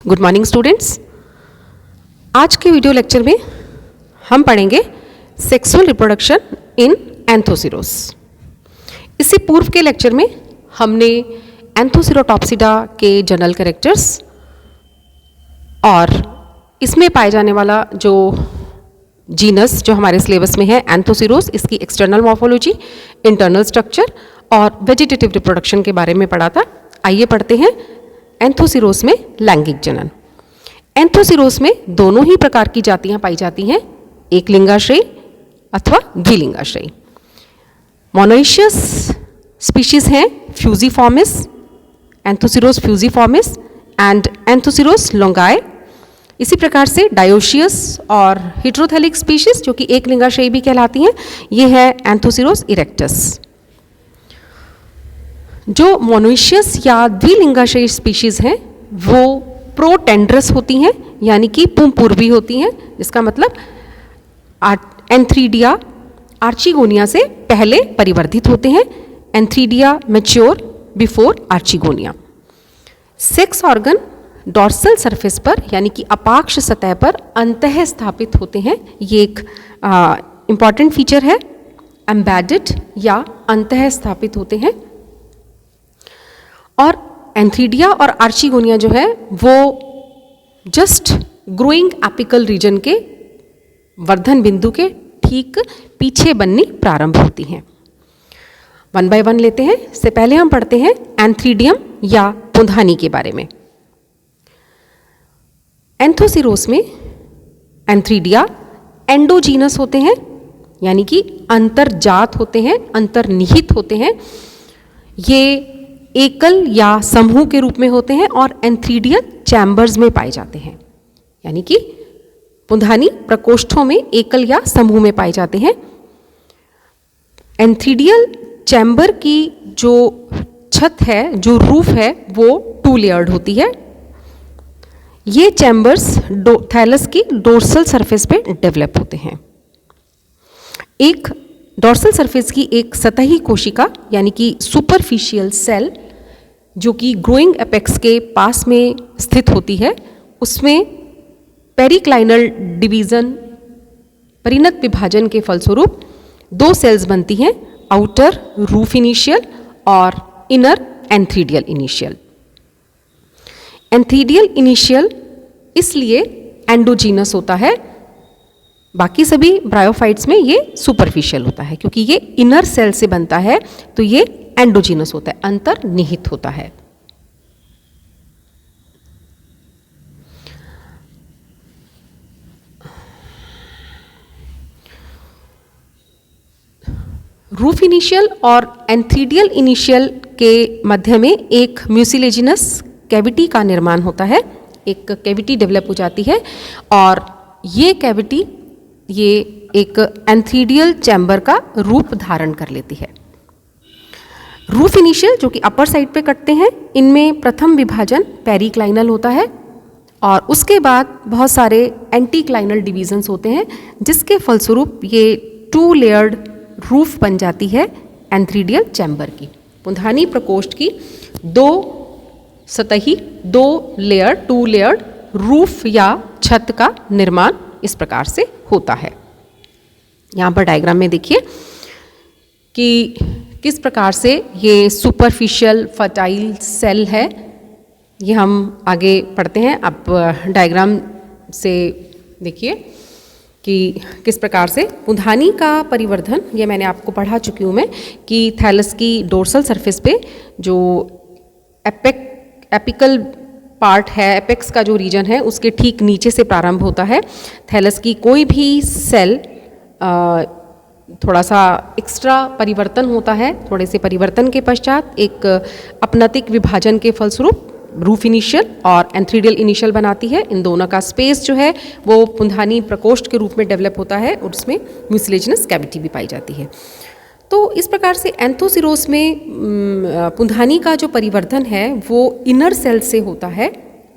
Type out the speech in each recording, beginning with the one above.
Good morning students. आज के video lecture में हम पढ़ेंगे सेक्सुअल रिप्रोडक्शन इन एंथोसिरोस। इससे पूर्व के लेक्चर में हमने एंथोसिरोटॉप्सिडा के जनरल कैरेक्टर्स और इसमें पाए जाने वाला जो जीनस जो हमारे सिलेबस में है एंथोसिरोस, इसकी एक्सटर्नल मॉर्फोलॉजी, इंटरनल स्ट्रक्चर और वेजिटेटिव रिप्रोडक्शन के बारे में पढ़ा था। आइए पढ़ते हैं एंथोसिरोस में लैंगिक जनन। एंथोसिरोस में दोनों ही प्रकार की जातियां पाई जाती हैं, एक लिंगाश्रयी अथवा द्विलिंगाश्रयी। मोनोइशियस स्पीशीज हैं फ्यूजिफॉर्मिस, एंथोसिरोस फ्यूजिफॉर्मिस एंड एंथोसिरोस लोंगाई। इसी प्रकार से डायोशियस और हिट्रोथेलिक स्पीशीज जो कि एक लिंगाश्रयी भी कहलाती हैं, ये है एंथोसिरोस इरेक्टस। जो मोनोइशियस या द्विलिंगाश्रयी स्पीशीज हैं वो प्रोटेंड्रस होती हैं, यानी कि पुंपूर्वी होती हैं, जिसका मतलब एंथ्रीडिया आर्चिगोनिया से पहले परिवर्धित होते हैं। Antheridia mature before archegonia. Sex organ dorsal surface पर यानी कि अपाक्ष सतह पर अंतः स्थापित होते हैं। ये एक इंपॉर्टेंट फीचर है, एम्बेडेड या अंतः स्थापित होते हैं। और एंथ्रीडिया और आर्चिगोनिया जो है वो जस्ट ग्रोइंग एपिकल रीजन के वर्धन बिंदु के ठीक पीछे बननी प्रारंभ होती हैं। वन बाय वन लेते हैं। इससे पहले हम पढ़ते हैं एंथ्रीडियम या पुंधानी के बारे में। एंथोसिरोस में एंथ्रीडिया एंडोजीनस होते हैं, यानी कि अंतर्जात होते हैं, अंतर्निहित होते हैं। ये एकल या समूह के रूप में होते हैं और एंथ्रीडियल चैम्बर्स में पाए जाते हैं, यानी कि पुंधानी प्रकोष्ठों में एकल या समूह में पाए जाते हैं। एंथ्रीडियल चैम्बर की जो छत है, जो रूफ है, वो 2 लेयर्ड होती है। ये चैम्बर्स थैलस की डोर्सल सरफेस पे डेवलप होते हैं। एक डोर्सल सरफेस की एक सतही कोशिका यानी कि सुपरफिशियल सेल जो कि ग्रोइंग एपेक्स के पास में स्थित होती है, उसमें पेरिक्लाइनल डिवीजन परिणत विभाजन के फलस्वरूप 2 सेल्स बनती हैं, आउटर रूफ इनिशियल और inner antheridial initial. Antheridial initial इसलिए एंडोजीनस होता है, बाकी सभी ब्रायोफाइट्स में ये सुपरफिशियल होता है। क्योंकि ये इनर सेल से बनता है तो ये एंडोजीनस होता है, अंतर्निहित होता है। रूफ इनिशियल और एंथ्रीडियल इनिशियल के मध्य में एक म्यूसिलेजिनस कैविटी का निर्माण होता है, एक कैविटी डेवलप हो जाती है और ये कैविटी ये एक एंथ्रीडियल चैम्बर का रूप धारण कर लेती है। रूफ इनिशियल जो कि अपर साइड पे कटते हैं, इनमें प्रथम विभाजन पेरिक्लाइनल होता है और उसके बाद बहुत सारे एंटीक्लाइनल डिवीजन्स होते हैं, जिसके फलस्वरूप ये 2 लेयर्ड रूफ बन जाती है एंथ्रीडियल चैम्बर की। पुंधानी प्रकोष्ठ की 2 सतही 2 लेयर्ड 2 लेयर्ड रूफ या छत का निर्माण इस प्रकार से होता है। यहाँ पर डायग्राम में देखिए कि किस प्रकार से ये सुपरफिशियल फर्टाइल सेल है। ये हम आगे पढ़ते हैं। अब डायग्राम से देखिए कि किस प्रकार से पुंधानी का परिवर्धन, ये मैंने आपको पढ़ा चुकी हूँ मैं, कि थैलस की डोर्सल सरफेस पे जो एपिकल पार्ट है, एपेक्स का जो रीजन है, उसके ठीक नीचे से प्रारंभ होता है। थैलस की कोई भी सेल थोड़ा सा एक्स्ट्रा परिवर्तन होता है, थोड़े से परिवर्तन के पश्चात एक अपनतिक विभाजन के फलस्वरूप रूफ इनिशियल और एंथ्रीडियल इनिशियल बनाती है। इन दोनों का स्पेस जो है वो पुंधानी प्रकोष्ठ के रूप में डेवलप होता है और उसमें म्यूसिलेजिनस कैविटी भी पाई जाती है। तो इस प्रकार से एंथोसिरोस में पुंधानी का जो परिवर्धन है वो इनर सेल से होता है,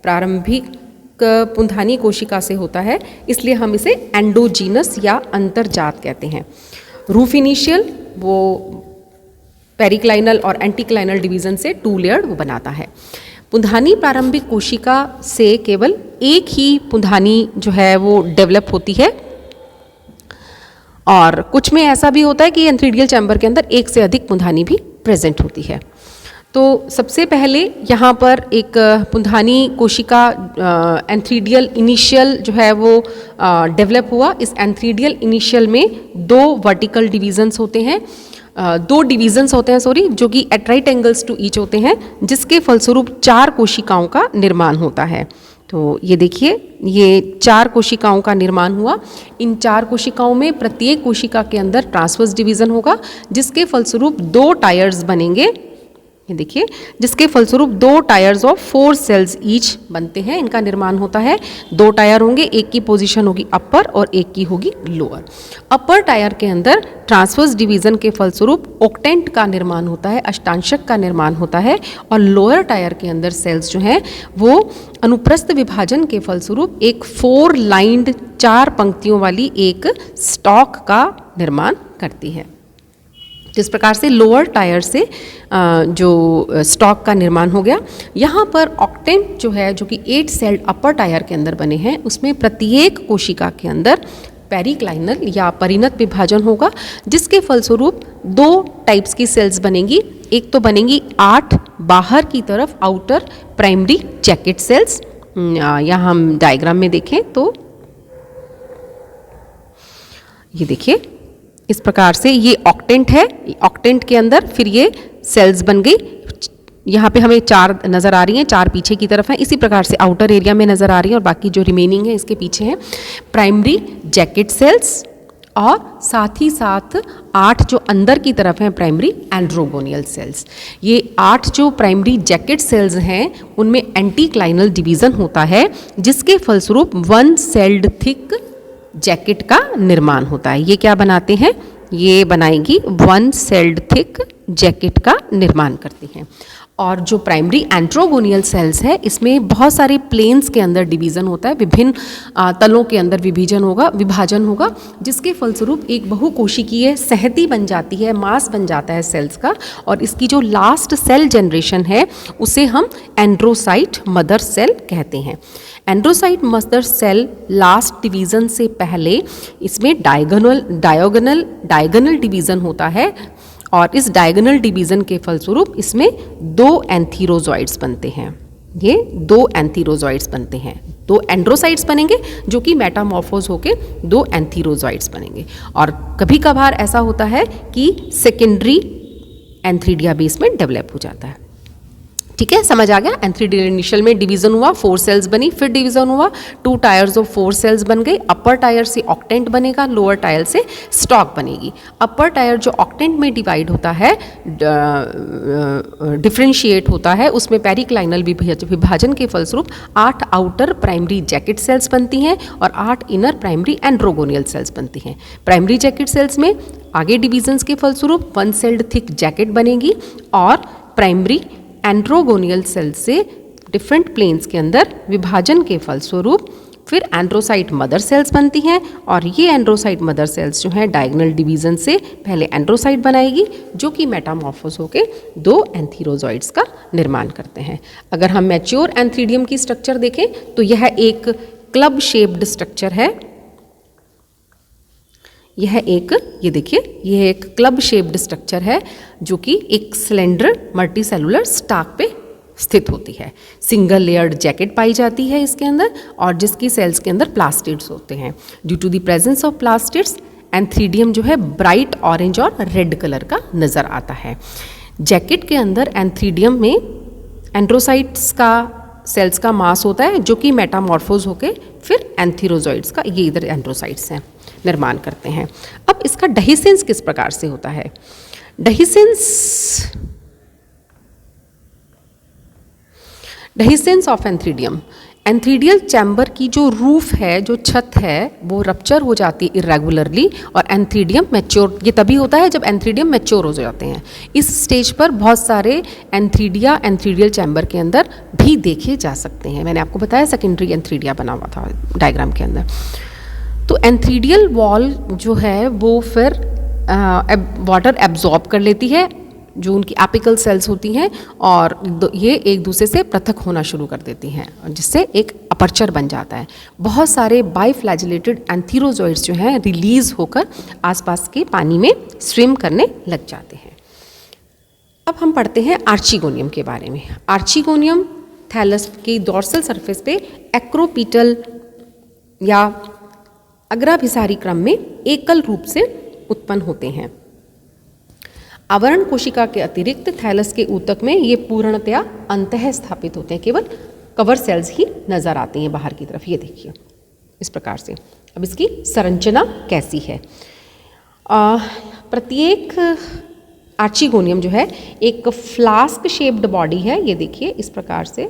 प्रारंभिक पुंधानी कोशिका से होता है, इसलिए हम इसे एंडोजीनस या अंतर्जात कहते हैं। रूफ इनिशियल वो पेरिक्लाइनल और एंटीक्लाइनल डिवीजन से 2 लेयर्ड वो बनाता है। पुंधानी प्रारंभिक कोशिका से केवल एक ही पुंधानी जो है वो डेवलप होती है, और कुछ में ऐसा भी होता है कि एंथ्रीडियल चैम्बर के अंदर एक से अधिक पुंधानी भी प्रेजेंट होती है। तो सबसे पहले यहाँ पर एक पुंधानी कोशिका एंथ्रीडियल इनिशियल जो है वो डेवलप हुआ। इस एंथ्रीडियल इनिशियल में दो वर्टिकल डिवीजन्स होते हैं, दो डिवीजन्स होते हैं जो कि at right angles to each होते हैं, जिसके फलस्वरूप 4 कोशिकाओं का निर्माण होता है। तो ये देखिए, ये 4 कोशिकाओं का निर्माण हुआ। इन 4 कोशिकाओं में प्रत्येक कोशिका के अंदर ट्रांसवर्स डिवीजन होगा, जिसके फलस्वरूप 2 टायर्स बनेंगे। ये देखिए, जिसके फलस्वरूप 2 टायर्स ऑफ 4 सेल्स ईच बनते हैं, इनका निर्माण होता है। 2 टायर होंगे, एक की पोजीशन होगी अपर और एक की होगी लोअर। अपर टायर के अंदर ट्रांसवर्स डिवीजन के फलस्वरूप ऑक्टेंट का निर्माण होता है, अष्टांशक का निर्माण होता है, और लोअर टायर के अंदर सेल्स जो हैं वो अनुप्रस्थ विभाजन के फलस्वरूप एक 4 लाइन्ड 4 पंक्तियों वाली एक स्टॉक का निर्माण करती है। जिस प्रकार से लोअर टायर से जो स्टॉक का निर्माण हो गया, यहाँ पर ऑक्टेंट जो है, जो कि 8 सेल्ड अपर टायर के अंदर बने हैं, उसमें प्रत्येक कोशिका के अंदर पेरिक्लाइनल या परिणत विभाजन होगा, जिसके फलस्वरूप 2 टाइप्स की सेल्स बनेंगी। एक तो बनेंगी 8 बाहर की तरफ आउटर प्राइमरी जैकेट सेल्स। यहाँ हम डायग्राम में देखें तो ये देखिए, इस प्रकार से ये ऑक्टेंट है। ऑक्टेंट के अंदर फिर ये सेल्स बन गई। यहाँ पे हमें 4 नज़र आ रही हैं, 4 पीछे की तरफ हैं, इसी प्रकार से आउटर एरिया में नज़र आ रही हैं और बाकी जो रिमेनिंग है इसके पीछे हैं प्राइमरी जैकेट सेल्स, और साथ ही साथ 8 जो अंदर की तरफ हैं प्राइमरी एंड्रोगोनियल सेल्स। ये 8 जो प्राइमरी जैकेट सेल्स हैं उनमें एंटीक्लाइनल डिवीज़न होता है, जिसके फलस्वरूप 1 सेल्ड थिक जैकेट का निर्माण होता है। ये क्या बनाते हैं? ये बनाएगी 1 सेल्ड थिक जैकेट का निर्माण करती हैं। और जो प्राइमरी एंट्रोगोनियल सेल्स है, इसमें बहुत सारे प्लेन्स के अंदर डिवीज़न होता है, विभिन्न तलों के अंदर विभाजन होगा, जिसके फलस्वरूप एक बहुकोशिकीय सहती बन जाती है, मास बन जाता है सेल्स का, और इसकी जो लास्ट सेल जनरेशन है उसे हम एंड्रोसाइट मदर सेल कहते हैं। एंड्रोसाइट मदर सेल लास्ट डिवीज़न से पहले इसमें डायगोनल डिवीज़न होता है, और इस डायगोनल डिवीज़न के फलस्वरूप इसमें 2 एंथीरोजॉइड्स बनते हैं। ये 2 एंथीरोजॉइड्स बनते हैं, 2 एंड्रोसाइट्स बनेंगे जो कि मेटामॉर्फोज होके 2 एंथीरोजॉइड्स बनेंगे। और कभी कभार ऐसा होता है कि सेकेंडरी एंथ्रीडिया बेस में डेवलप हो जाता है। ठीक है, समझ आ गया। एंथ्रीडियल इनिशियल में डिवीज़न हुआ, 4 सेल्स बनी, फिर डिवीज़न हुआ, 2 टायर्स ऑफ 4 सेल्स बन गई। अपर टायर से ऑक्टेंट बनेगा, लोअर टायर से स्टॉक बनेगी। अपर टायर जो ऑक्टेंट में डिवाइड होता है, डिफ्रेंशिएट होता है, उसमें पेरिक्लाइनल विभाजन के फलस्वरूप 8 आउटर प्राइमरी जैकेट सेल्स बनती हैं और 8 इनर प्राइमरी एंड्रोगोनियल सेल्स बनती हैं। प्राइमरी जैकेट सेल्स में आगे डिवीजन्स के फलस्वरूप 1 सेल्ड थिक जैकेट बनेगी, और प्राइमरी एंड्रोगोनियल सेल से डिफरेंट प्लेन्स के अंदर विभाजन के फलस्वरूप फिर एंड्रोसाइट मदर सेल्स बनती हैं, और ये एंड्रोसाइट मदर सेल्स जो हैं डायगोनल डिवीज़न से पहले एंड्रोसाइट बनाएगी, जो कि मेटामॉर्फोस होके 2 एंथीरोजॉइड्स का निर्माण करते हैं। अगर हम मैच्योर एंथ्रीडियम की स्ट्रक्चर देखें तो यह एक क्लब शेप्ड स्ट्रक्चर है। ये देखिए, यह एक क्लब शेप्ड स्ट्रक्चर है जो कि एक सिलेंडर मल्टीसेलुलर स्टाक पे स्थित होती है। सिंगल लेयर्ड जैकेट पाई जाती है इसके अंदर, और जिसकी सेल्स के अंदर प्लास्टिड्स होते हैं। Due to the presence of plastids, antheridium जो है ब्राइट ऑरेंज और रेड कलर का नज़र आता है। जैकेट के अंदर एंथ्रीडियम में एंड्रोसाइट्स का सेल्स का मास होता है, जो कि मेटामॉर्फोज होके फिर एंथीरोजॉइड्स का, ये इधर एंड्रोसाइट्स हैं, निर्माण करते हैं। अब इसका डेहिसेंस किस प्रकार से होता है? Dehiscence of antheridium, antheridial chamber की जो रूफ है, जो छत है, वो रप्चर हो जाती है इरेगुलरली, और एंथ्रीडियम मैच्योर, ये तभी होता है जब एंथ्रीडियम मैच्योर हो जाते हैं। इस स्टेज पर बहुत सारे एंथ्रीडियल चैम्बर के अंदर भी देखे जा सकते हैं। मैंने आपको बताया सेकेंडरी एंथ्रीडिया बना हुआ था डायग्राम के अंदर। तो एंथ्रीडियल वॉल जो है वो फिर वाटर एब्जॉर्ब कर लेती है जो उनकी एपिकल सेल्स होती हैं और ये एक दूसरे से पृथक होना शुरू कर देती हैं, जिससे एक अपर्चर बन जाता है। बहुत सारे बाइफ्लैजिलेटेड एंथीरोजॉइड्स जो हैं रिलीज होकर आसपास के पानी में स्विम करने लग जाते हैं। अब हम पढ़ते हैं आर्चिगोनियम के बारे में। आर्चिगोनियम थैलस की डोर्सल सरफेस पे एक्रोपीटल या अग्राभिसारी क्रम में एकल रूप से उत्पन्न होते हैं। आवरण कोशिका के अतिरिक्त थैलस के ऊतक में ये पूर्णतया अंतः स्थापित होते हैं, केवल कवर सेल्स ही नजर आती हैं बाहर की तरफ। ये देखिए इस प्रकार से। अब इसकी संरचना कैसी है? प्रत्येक आर्चिगोनियम जो है एक फ्लास्क शेप्ड बॉडी है। ये देखिए इस प्रकार से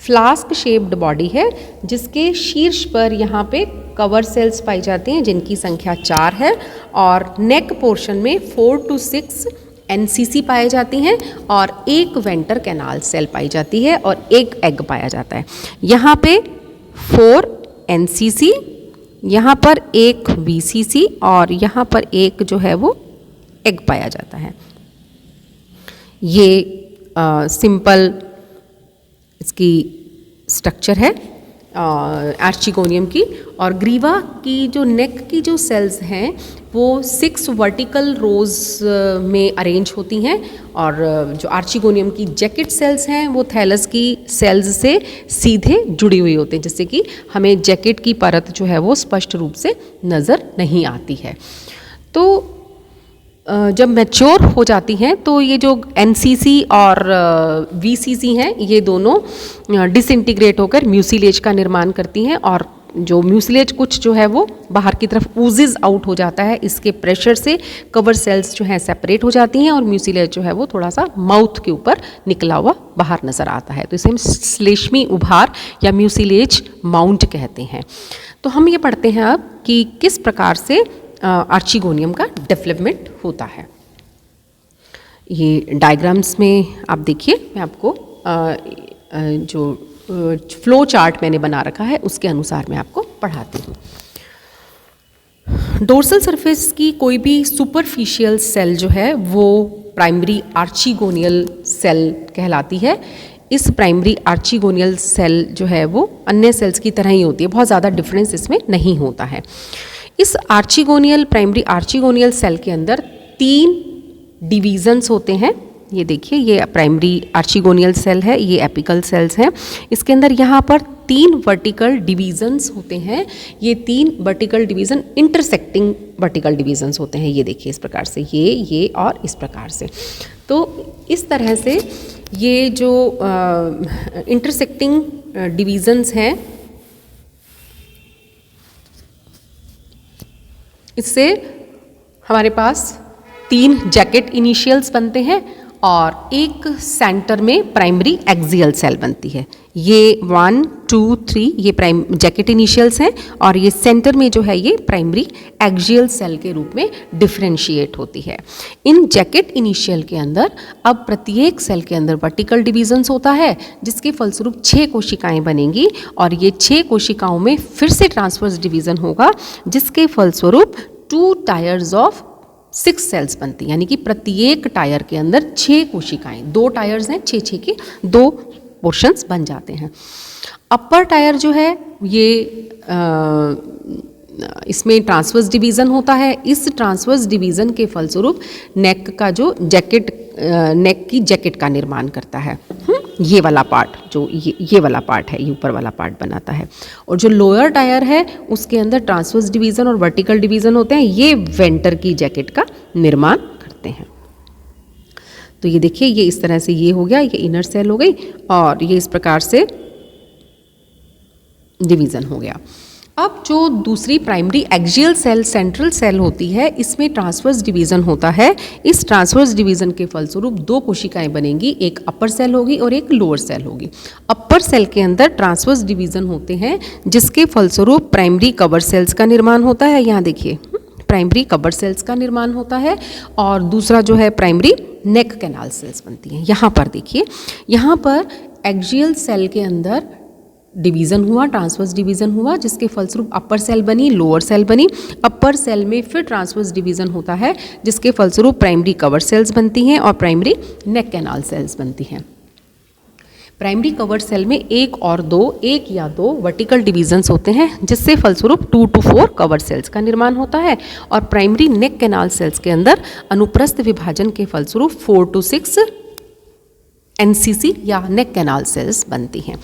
फ्लास्क शेप्ड बॉडी है, जिसके शीर्ष पर यहाँ पे कवर सेल्स पाई जाती हैं जिनकी संख्या 4 है, और नेक पोर्शन में 4 to 6 एनसीसी पाए जाती हैं और एक वेंटर कैनाल सेल पाई जाती है और एक एग पाया जाता है। यहाँ पे 4 एनसीसी, यहाँ पर एक वीसीसी और यहाँ पर एक जो है वो एग पाया जाता है। ये सिंपल इसकी स्ट्रक्चर है आर्चिगोनियम की। और ग्रीवा की जो नेक की जो सेल्स हैं वो 6 वर्टिकल रोज में अरेंज होती हैं, और जो आर्चिगोनियम की जैकेट सेल्स हैं वो थैलस की सेल्स से सीधे जुड़ी हुई होती हैं, जिससे कि हमें जैकेट की परत जो है वो स्पष्ट रूप से नज़र नहीं आती है। तो जब मैच्योर हो जाती हैं तो ये जो एनसीसी और वीसीसी हैं ये दोनों डिसइंटीग्रेट होकर म्यूसिलेज का निर्माण करती हैं, और जो म्यूसिलेज कुछ जो है वो बाहर की तरफ ऊजेज आउट हो जाता है। इसके प्रेशर से कवर सेल्स जो हैं सेपरेट हो जाती हैं और म्यूसिलेज जो है वो थोड़ा सा माउथ के ऊपर निकला हुआ बाहर नज़र आता है। तो इसे हम श्लेष्मी उभार या म्यूसिलेज माउंट कहते हैं। तो हम ये पढ़ते हैं अब कि किस प्रकार से आर्चिगोनियम का डेवलपमेंट होता है। ये डायग्राम्स में आप देखिए, मैं आपको जो फ्लो चार्ट मैंने बना रखा है उसके अनुसार मैं आपको पढ़ाती हूँ। डोर्सल सरफेस की कोई भी सुपरफिशियल सेल जो है वो प्राइमरी आर्चिगोनियल सेल कहलाती है। इस प्राइमरी आर्चिगोनियल सेल जो है वो अन्य सेल्स की तरह ही होती है, बहुत ज़्यादा डिफरेंस इसमें नहीं होता है। इस प्राइमरी आर्चिगोनियल सेल के अंदर 3 डिवीजन्स होते हैं। ये देखिए, ये प्राइमरी आर्चिगोनियल सेल है, ये एपिकल सेल्स हैं। इसके अंदर यहाँ पर 3 वर्टिकल डिवीजन्स होते हैं। ये 3 vertical division intersecting vertical divisions होते हैं। ये देखिए इस प्रकार से, ये और इस प्रकार से। तो इस तरह से ये जो इंटरसेक्टिंग डिवीजन्स हैं, इससे हमारे पास 3 जैकेट इनिशियल्स बनते हैं और एक सेंटर में प्राइमरी एक्सियल सेल बनती है। ये 1, 2, 3 ये जैकेट इनिशियल्स हैं, और ये सेंटर में जो है ये प्राइमरी एक्सियल सेल के रूप में डिफरेंशिएट होती है। इन जैकेट इनिशियल के अंदर अब प्रत्येक सेल के अंदर वर्टिकल डिवीजन्स होता है, जिसके फलस्वरूप 6 कोशिकाएं बनेंगी, और ये 6 कोशिकाओं में फिर से ट्रांसवर्स डिवीज़न होगा, जिसके फलस्वरूप 2 टायर्स ऑफ 6 सेल्स बनती हैं। यानी कि प्रत्येक टायर के अंदर 6 कोशिकाएं, 2 टायर्स हैं, 6 के 2 पोर्शंस बन जाते हैं। अपर टायर जो है ये इसमें ट्रांसवर्स डिवीज़न होता है। इस ट्रांसवर्स डिवीज़न के फलस्वरूप नेक का जो नेक की जैकेट का निर्माण करता है। ये वाला पार्ट जो ये वाला पार्ट है, ये ऊपर वाला पार्ट बनाता है। और जो लोअर टायर है उसके अंदर ट्रांसवर्स डिवीज़न और वर्टिकल डिवीज़न होते हैं, ये वेंटर की जैकेट का निर्माण करते हैं। तो ये देखिए, ये इस तरह से ये हो गया, ये इनर सेल हो गई, और ये इस प्रकार से डिवीज़न हो गया। अब जो दूसरी primary axial cell central cell होती है, इसमें ट्रांसवर्स डिवीज़न होता है। इस ट्रांसवर्स डिवीज़न के फलस्वरूप 2 कोशिकाएं बनेंगी, एक अपर सेल होगी और एक लोअर सेल होगी। अपर सेल के अंदर ट्रांसवर्स डिवीज़न होते हैं, जिसके फलस्वरूप प्राइमरी कवर सेल्स का निर्माण होता है। यहाँ देखिए, प्राइमरी कवर सेल्स का निर्माण होता है, और दूसरा जो है प्राइमरी नेक कैनाल सेल्स बनती हैं। यहाँ पर देखिए, यहाँ पर एक्सियल सेल के अंदर डिवीज़न हुआ, ट्रांसवर्स डिवीज़न हुआ, जिसके फलस्वरूप अपर सेल बनी, लोअर सेल बनी। अपर सेल में फिर ट्रांसवर्स डिवीज़न होता है, जिसके फलस्वरूप प्राइमरी कवर सेल्स बनती हैं और प्राइमरी नेक कैनाल सेल्स बनती हैं। प्राइमरी कवर सेल में एक या दो वर्टिकल डिवीजन्स होते हैं, जिससे फलस्वरूप 2 to 4 कवर सेल्स का निर्माण होता है और प्राइमरी नेक कैनाल सेल्स के अंदर अनुप्रस्थ विभाजन के फलस्वरूप 4 to 6 एनसीसी या नेक कैनाल सेल्स बनती हैं।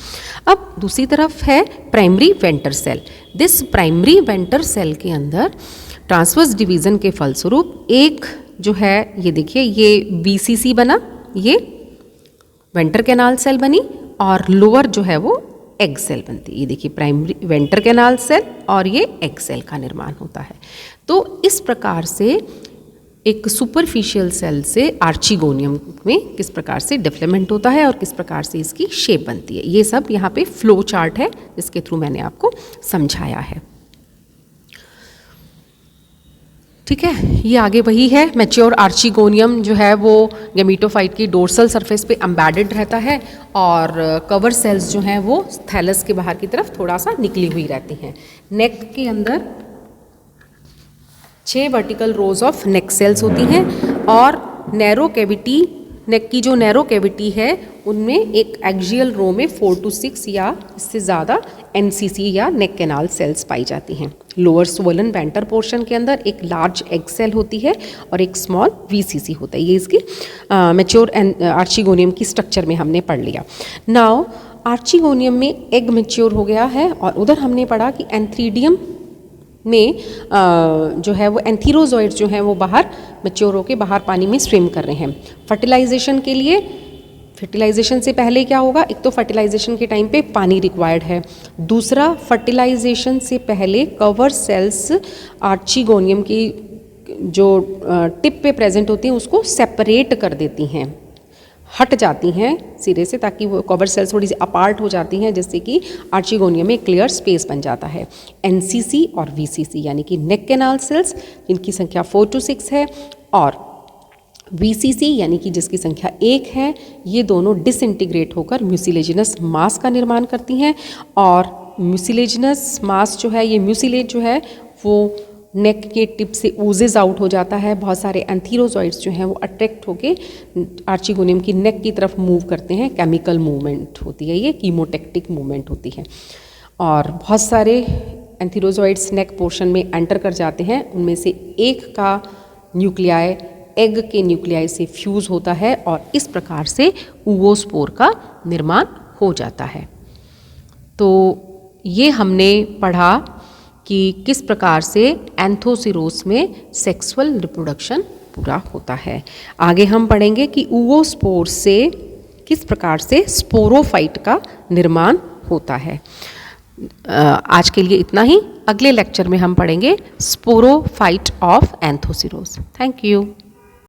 अब दूसरी तरफ है primary venter cell. This primary venter cell के अंदर ट्रांसवर्स डिवीज़न के फलस्वरूप एक जो है, ये देखिए, ये बीसीसी बना, ये वेंटर कैनाल सेल बनी और लोअर जो है वो एग सेल बनती है। ये देखिए प्राइमरी वेंटर कैनाल सेल और ये एग सेल का निर्माण होता है। तो इस प्रकार से एक सुपरफिशियल सेल से आर्चिगोनियम में किस प्रकार से डेवलपमेंट होता है और किस प्रकार से इसकी शेप बनती है, ये सब यहाँ पे फ्लो चार्ट है जिसके थ्रू मैंने आपको समझाया है। ठीक है, ये आगे वही है। मैच्योर आर्चिगोनियम जो है वो गैमेटोफाइट की डोर्सल सरफेस पे एम्बेडेड रहता है और कवर सेल्स जो हैं वो थैलस के बाहर की तरफ थोड़ा सा निकली हुई रहती हैं। नेक के अंदर 6 vertical rows of neck cells होती हैं और नैरो कैविटी, नेक की जो नैरो कैविटी है उनमें एक एक्सियल रो में 4 to 6 या इससे ज़्यादा एनसीसी या नेक कैनाल सेल्स पाई जाती हैं। लोअर स्वोलन वेंटर पोर्शन के अंदर एक लार्ज एग सेल होती है और एक स्मॉल वीसीसी होता है। ये इसकी मैच्योर आर्चिगोनियम की स्ट्रक्चर में हमने पढ़ लिया। नाउ आर्चिगोनियम में एग मैच्योर हो गया है और उधर हमने पढ़ा कि एंथ्रीडियम में जो है वो एंथीरोजॉइड्स जो हैं वो बाहर मैच्योर होकर बाहर पानी में स्विम कर रहे हैं फर्टिलाइजेशन के लिए। फर्टिलाइजेशन से पहले क्या होगा, एक तो फर्टिलाइजेशन के टाइम पे पानी रिक्वायर्ड है, दूसरा फर्टिलाइजेशन से पहले कवर सेल्स आर्चिगोनियम की जो टिप पे प्रेजेंट होती हैं उसको सेपरेट कर देती हैं, हट जाती हैं सिरे से, ताकि वो कवर सेल्स थोड़ी सी अपार्ट हो जाती हैं, जिससे कि आर्चिगोनियम में क्लियर स्पेस बन जाता है। एनसीसी और वीसीसी यानी कि नेक कैनाल सेल्स, जिनकी संख्या 4 to 6 है, और वीसीसी यानी कि जिसकी संख्या 1 है, ये दोनों डिसइंटीग्रेट होकर म्यूसिलेजिनस मास का निर्माण करती हैं। और म्यूसिलेजिनस मास जो है, ये म्यूसिलेज जो है वो नेक के टिप से ऊजेज आउट हो जाता है। बहुत सारे एंथीरोजॉइड्स जो हैं वो अट्रैक्ट होके आर्चिगोनियम की नेक की तरफ मूव करते हैं। केमिकल मूवमेंट होती है, ये कीमोटेक्टिक मूवमेंट होती है। और बहुत सारे एंथीरोजॉइड्स नेक पोर्शन में एंटर कर जाते हैं, उनमें से एक का न्यूक्लियाई एग के न्यूक्लियाई से फ्यूज़ होता है और इस प्रकार से ओवोस्पोर का निर्माण हो जाता है। तो ये हमने पढ़ा कि किस प्रकार से एंथोसिरोस में सेक्सुअल रिप्रोडक्शन पूरा होता है। आगे हम पढ़ेंगे कि ओवोस्पोर से किस प्रकार से स्पोरोफाइट का निर्माण होता है। आज के लिए इतना ही। अगले लेक्चर में हम पढ़ेंगे sporophyte of Anthoceros. Thank you.